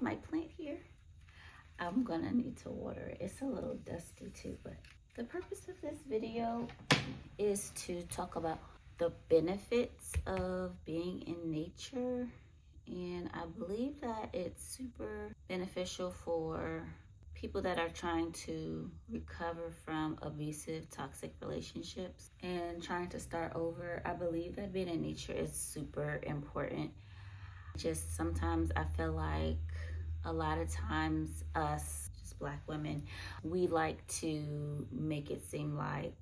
my plant here. I'm gonna need to water it. It's a little dusty too, but the purpose of this video is to talk about the benefits of being in nature. And I believe that it's super beneficial for people that are trying to recover from abusive, toxic relationships and trying to start over. I believe that being in nature is super important. Just sometimes I feel like a lot of times us, just Black women, we like to make it seem like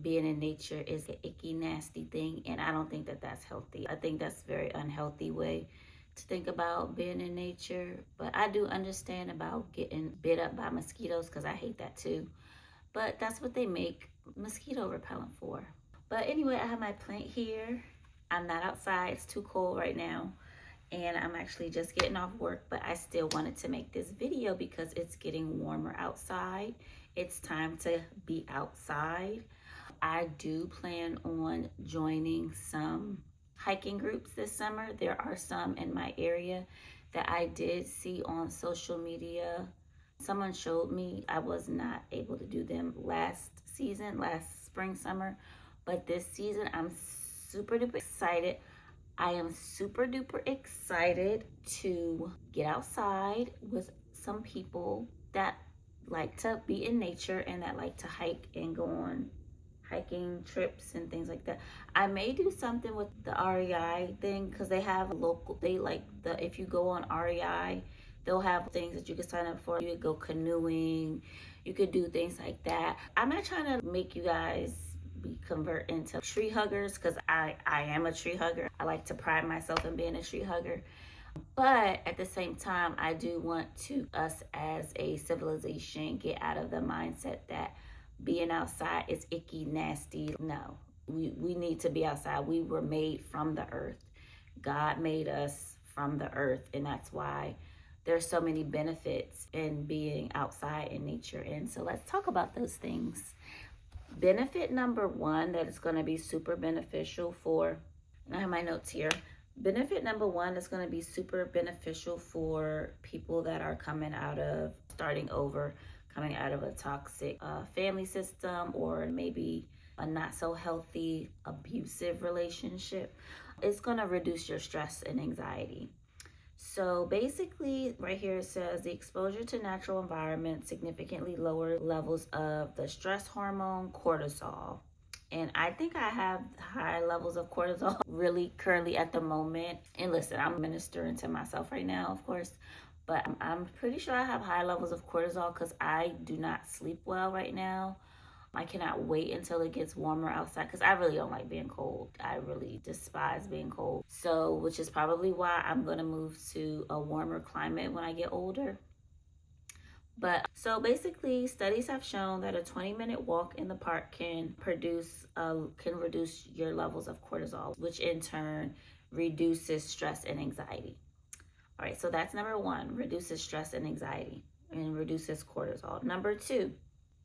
being in nature is an icky, nasty thing. And I don't think that that's healthy. I think that's a very unhealthy way to think about being in nature. But I do understand about getting bit up by mosquitoes because I hate that too. But that's what they make mosquito repellent for. But anyway, I have my plant here. I'm not outside. It's too cold right now. And I'm actually just getting off work, but I still wanted to make this video because it's getting warmer outside. It's time to be outside. I do plan on joining some hiking groups this summer. There are some in my area that I did see on social media. Someone showed me. I was not able to do them last spring, summer, but this season I'm super duper excited. I am super duper excited to get outside with some people that like to be in nature and that like to hike and go on hiking trips and things like that. I may do something with the REI thing because they have if you go on REI, they'll have things that you can sign up for. You could go canoeing, you could do things like that. I'm not trying to make you guys convert into tree huggers because I am a tree hugger. I like to pride myself in being a tree hugger. But at the same time, I do want us as a civilization get out of the mindset that being outside is icky, nasty. No, we need to be outside. We were made from the earth. God made us from the earth, and that's why there's so many benefits in being outside in nature. And so let's talk about those things. Benefit number one that is going to be super beneficial for, and I have my notes here. Benefit number one is going to be super beneficial for people that are starting over, coming out of a toxic family system, or maybe a not so healthy, abusive relationship. It's going to reduce your stress and anxiety. So basically, right here it says the exposure to natural environment significantly lower levels of the stress hormone cortisol. And I think I have high levels of cortisol really currently at the moment. And listen, I'm ministering to myself right now, of course, but I'm pretty sure I have high levels of cortisol because I do not sleep well right now. I cannot wait until it gets warmer outside because I really don't like being cold. I really despise being cold. So, which is probably why I'm going to move to a warmer climate when I get older. But so basically, studies have shown that a 20-minute walk in the park can reduce your levels of cortisol, which in turn reduces stress and anxiety. All right, so that's number one, reduces stress and anxiety and reduces cortisol. Number two,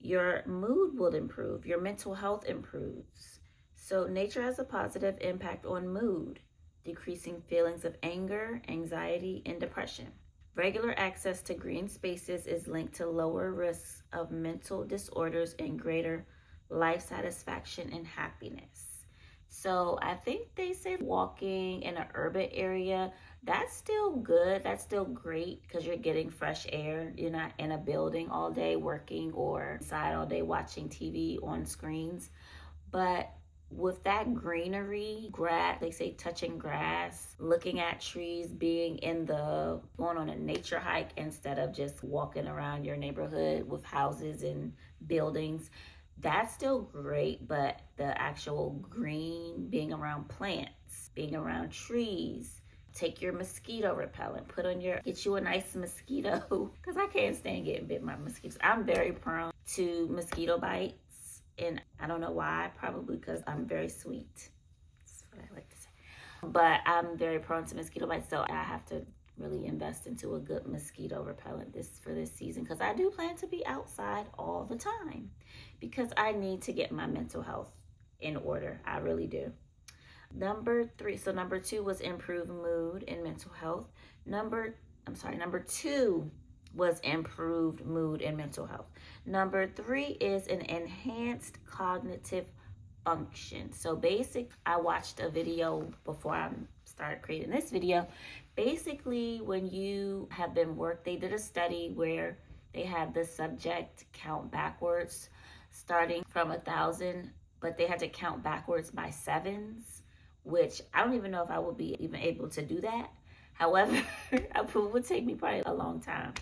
your mood will improve, your mental health improves. So nature has a positive impact on mood, decreasing feelings of anger, anxiety, and depression. Regular access to green spaces is linked to lower risks of mental disorders and greater life satisfaction and happiness. So I think they say walking in an urban area, that's still good. That's still great because you're getting fresh air. You're not in a building all day working or inside all day watching TV on screens. But with that greenery, they say touching grass, looking at trees, going on a nature hike instead of just walking around your neighborhood with houses and buildings, that's still great. But the actual green, being around plants, being around trees, take your mosquito repellent, get you a nice mosquito, because I can't stand getting bit by mosquitoes. I'm very prone to mosquito bites, and I don't know why, probably because I'm very sweet. That's what I like to say. But I'm very prone to mosquito bites, so I have to really invest into a good mosquito repellent for this season, because I do plan to be outside all the time because I need to get my mental health in order. I really do. Number two was improved mood and mental health. Number Number 2 was improved mood and mental health. Number 3 is an enhanced cognitive function. So I watched a video before I started creating this video. Basically, when you have been they did a study where they had the subject count backwards, starting from 1,000, but they had to count backwards by sevens, which I don't even know if I would be even able to do that. However, it would take me probably a long time.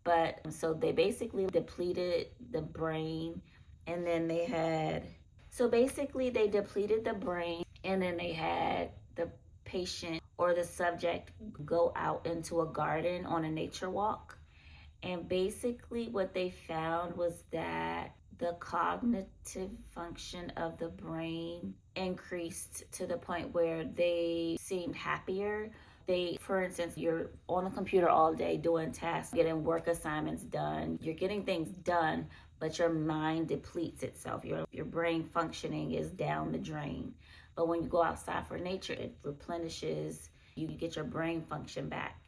But so they basically depleted the brain, and then they depleted the brain, and then they had the patient or the subject go out into a garden on a nature walk. And basically what they found was that the cognitive function of the brain increased to the point where they seemed happier. For instance, you're on the computer all day doing tasks, getting work assignments done, you're getting things done, but your mind depletes itself. Your brain functioning is down the drain. But when you go outside for nature, it replenishes, you get your brain function back.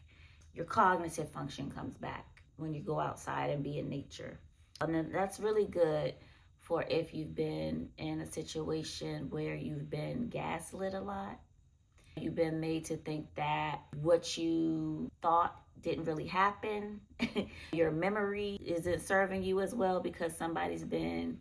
Your cognitive function comes back when you go outside and be in nature. And then that's really good for if you've been in a situation where you've been gaslit a lot. You've been made to think that what you thought didn't really happen. Your memory isn't serving you as well because somebody's been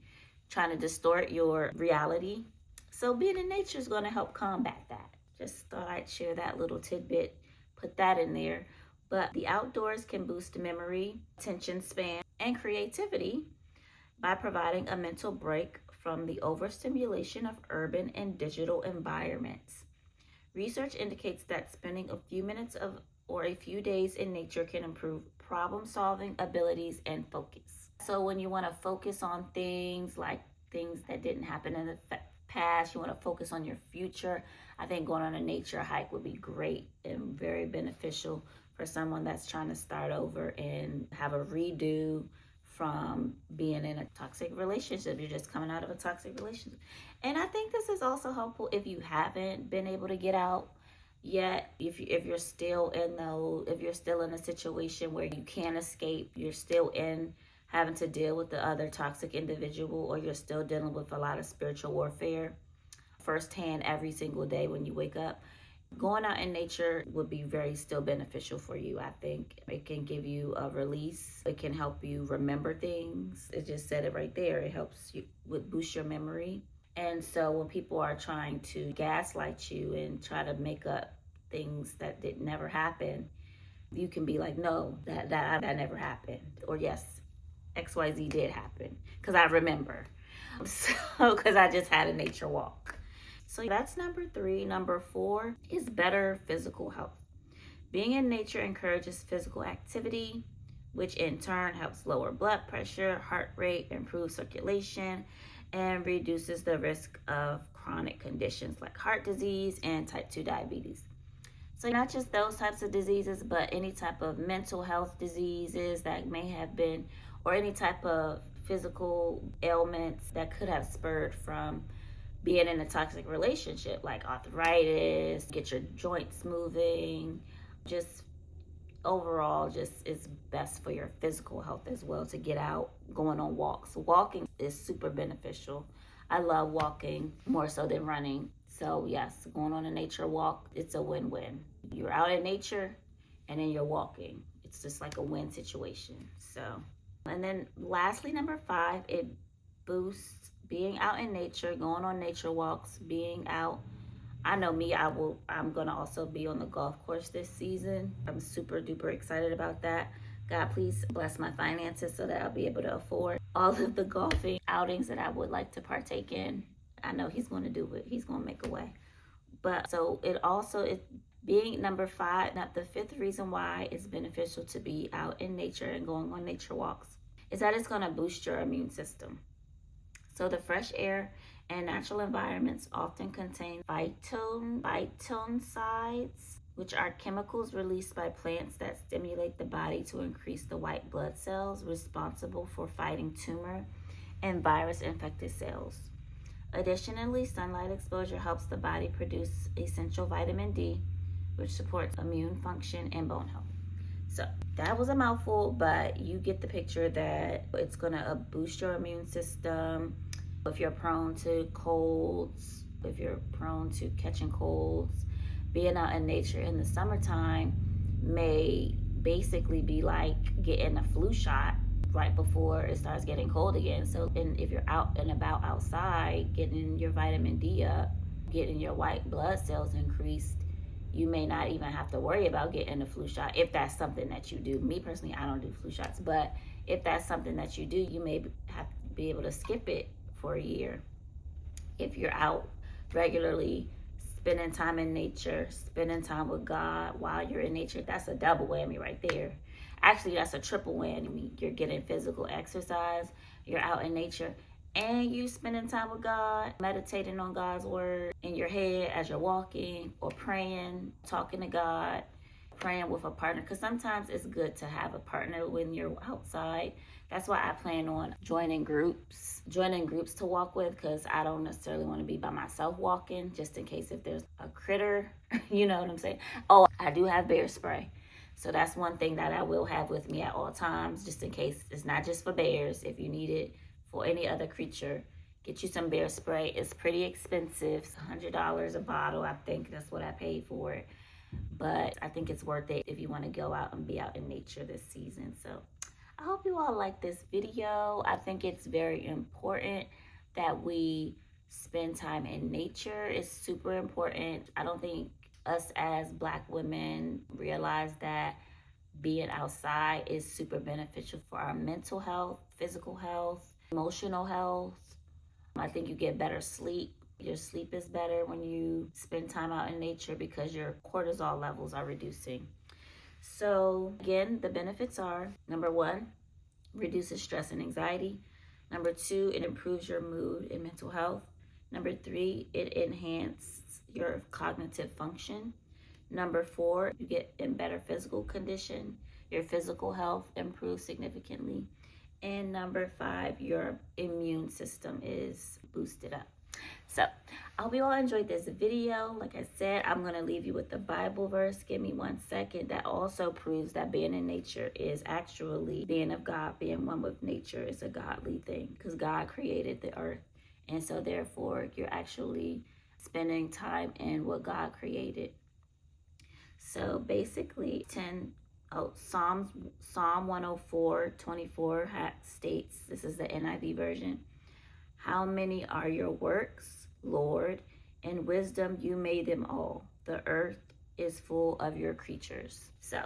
trying to distort your reality. So being in nature is going to help combat that. Just thought I'd share that little tidbit, put that in there. But the outdoors can boost memory, attention span, and creativity by providing a mental break from the overstimulation of urban and digital environments. Research indicates that spending a few minutes or a few days in nature can improve problem-solving abilities and focus. So when you want to focus on things like things that didn't happen in the past, you want to focus on your future, I think going on a nature hike would be great and very beneficial for someone that's trying to start over and have a redo from being in a toxic relationship. You're just coming out of a toxic relationship. And I think this is also helpful if you haven't been able to get out yet. If you're still in a situation where you can't escape, you're still in having to deal with the other toxic individual, or you're still dealing with a lot of spiritual warfare firsthand every single day when you wake up, going out in nature would be very still beneficial for you. I think it can give you a release. It can help you remember things. It just said it right there. It helps you boost your memory. And so when people are trying to gaslight you and try to make up things that never happen, you can be like, no, that never happened. Or yes, XYZ did happen because I remember. So because I just had a nature walk. So that's number 3. Number 4 is better physical health. Being in nature encourages physical activity, which in turn helps lower blood pressure, heart rate, improve circulation, and reduces the risk of chronic conditions like heart disease and type 2 diabetes. So not just those types of diseases, but any type of mental health diseases that may have been, or any type of physical ailments that could have spurred from being in a toxic relationship, like arthritis, get your joints moving, just overall, just it's best for your physical health as well to get out, going on walks. Walking is super beneficial. I love walking more so than running. So yes, going on a nature walk, it's a win-win. You're out in nature and then you're walking. It's just like a win situation. So, and then lastly, number 5, it boosts being out in nature, going on nature walks, being out. I know me, I'm gonna also be on the golf course this season. I'm super duper excited about that. God, please bless my finances so that I'll be able to afford all of the golfing outings that I would like to partake in. I know he's gonna do it. He's gonna make a way. But so it being number 5, not the 5th reason why it's beneficial to be out in nature and going on nature walks is that it's gonna boost your immune system. So the fresh air and natural environments often contain phytoncides, which are chemicals released by plants that stimulate the body to increase the white blood cells responsible for fighting tumor and virus-infected cells. Additionally, sunlight exposure helps the body produce essential vitamin D, which supports immune function and bone health. So that was a mouthful, but you get the picture that it's gonna boost your immune system. If you're prone to colds, if you're prone to catching colds, being out in nature in the summertime may basically be like getting a flu shot right before it starts getting cold again. So, and if you're out and about outside, getting your vitamin D up, getting your white blood cells increased, you may not even have to worry about getting a flu shot if that's something that you do. Me personally, I don't do flu shots, but if that's something that you do, you may have to be able to skip it for a year. If you're out regularly, spending time in nature, spending time with God while you're in nature, that's a double whammy right there. Actually, that's a triple whammy. You're getting physical exercise, you're out in nature, and you spending time with God, meditating on God's word in your head as you're walking or praying, talking to God, praying with a partner. Because sometimes it's good to have a partner when you're outside. That's why I plan on joining groups to walk with, because I don't necessarily want to be by myself walking, just in case if there's a critter, you know what I'm saying? Oh, I do have bear spray. So that's one thing that I will have with me at all times, just in case. It's not just for bears. If you need it for any other creature, get you some bear spray. It's pretty expensive. It's $100 a bottle. I think that's what I paid for it. But I think it's worth it if you want to go out and be out in nature this season. So I hope you all like this video. I think it's very important that we spend time in nature. It's super important. I don't think us as Black women realize that being outside is super beneficial for our mental health, physical health, emotional health. I think you get better sleep. Your sleep is better when you spend time out in nature because your cortisol levels are reducing. So again, the benefits are: number one, reduces stress and anxiety. Number two, it improves your mood and mental health. Number three, it enhances your cognitive function. Number four, you get in better physical condition. Your physical health improves significantly. And number five, your immune system is boosted up. So I hope you all enjoyed this video. Like I said, I'm going to leave you with the Bible verse. Give me 1 second. That also proves that being in nature is actually being of God. Being one with nature is a godly thing, because God created the earth. And so therefore, you're actually spending time in what God created. So basically, Psalm 104:24 states, this is the NIV version: "How many are your works, Lord? In wisdom you made them all. The earth is full of your creatures." So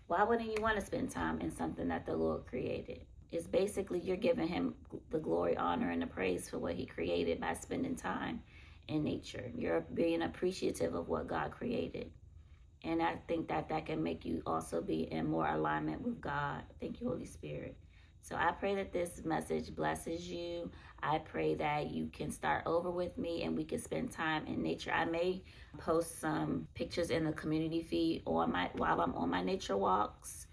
why wouldn't you want to spend time in something that the Lord created? It's basically you're giving him the glory, honor, and the praise for what he created by spending time in nature. You're being appreciative of what God created. And I think that that can make you also be in more alignment with God. Thank you, Holy Spirit. So I pray that this message blesses you. I pray that you can start over with me and we can spend time in nature. I may post some pictures in the community feed while I'm on my nature walks,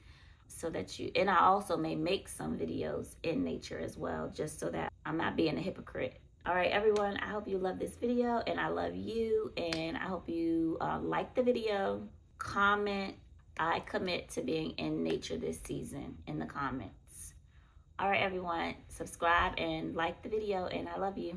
so that you, and I also may make some videos in nature as well, just so that I'm not being a hypocrite. All right, everyone, I hope you love this video, and I love you, and I hope you like the video. Comment, "I commit to being in nature this season," in the comments. All right, everyone, subscribe and like the video, and I love you.